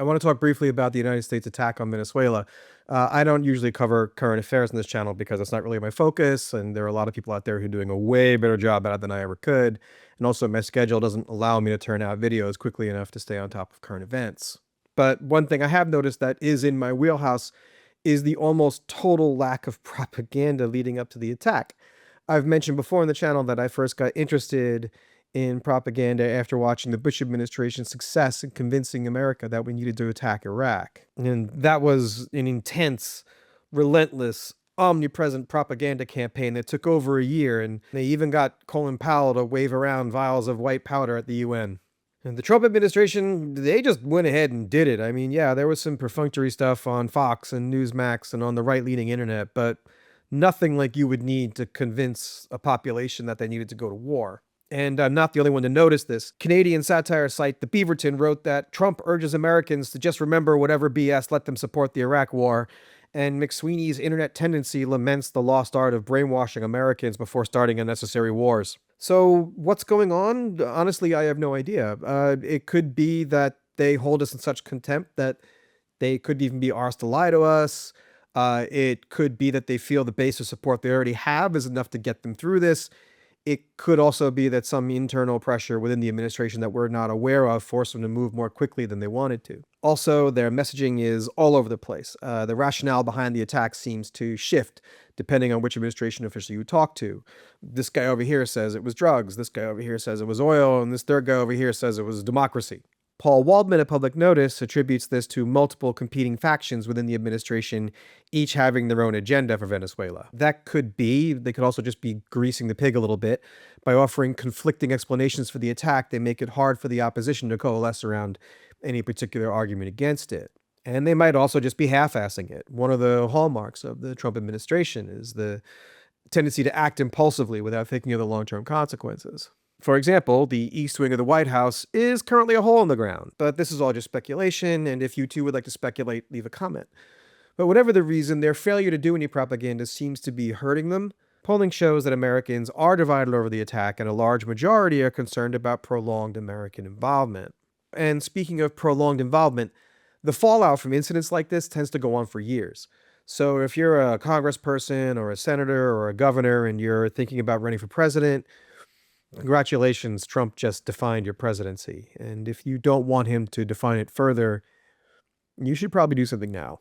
I want to talk briefly about the United States attack on Venezuela. I don't usually cover current affairs on this channel because it's not really my focus, and there are a lot of people out there who are doing a way better job at it than I ever could. And also, my schedule doesn't allow me to turn out videos quickly enough to stay on top of current events. But one thing I have noticed that is in my wheelhouse is the almost total lack of propaganda leading up to the attack. I've mentioned before on the channel that I first got interested in propaganda after watching the Bush administration's success in convincing America that we needed to attack Iraq. And that was an intense, relentless, omnipresent propaganda campaign that took over a year, and they even got Colin Powell to wave around vials of white powder at the UN. And the Trump administration, they just went ahead and did it. I mean, yeah, there was some perfunctory stuff on Fox and Newsmax and on the right-leaning internet, but nothing like you would need to convince a population that they needed to go to war. And I'm not the only one to notice this. Canadian satire site The Beaverton wrote that Trump urges Americans to just remember whatever BS let them support the Iraq war, and McSweeney's internet tendency laments the lost art of brainwashing Americans before starting unnecessary wars. So what's going on? Honestly, I have no idea. It could be that they hold us in such contempt that they could even be arsed to lie to us. It could be that they feel the base of support they already have is enough to get them through this. It could also be that some internal pressure within the administration that we're not aware of forced them to move more quickly than they wanted to. Also, their messaging is all over the place. The rationale behind the attack seems to shift depending on which administration official you talk to. This guy over here says it was drugs. This guy over here says it was oil. And this third guy over here says it was democracy. Paul Waldman at Public Notice attributes this to multiple competing factions within the administration, each having their own agenda for Venezuela. That could be. They could also just be greasing the pig a little bit. By offering conflicting explanations for the attack, they make it hard for the opposition to coalesce around any particular argument against it. And they might also just be half-assing it. One of the hallmarks of the Trump administration is the tendency to act impulsively without thinking of the long-term consequences. For example, the east wing of the White House is currently a hole in the ground, but this is all just speculation, and if you too would like to speculate, leave a comment. But whatever the reason, their failure to do any propaganda seems to be hurting them. Polling shows that Americans are divided over the attack, and a large majority are concerned about prolonged American involvement. And speaking of prolonged involvement, the fallout from incidents like this tends to go on for years. So if you're a congressperson or a senator or a governor and you're thinking about running for president, congratulations, Trump just defined your presidency. And if you don't want him to define it further, you should probably do something now.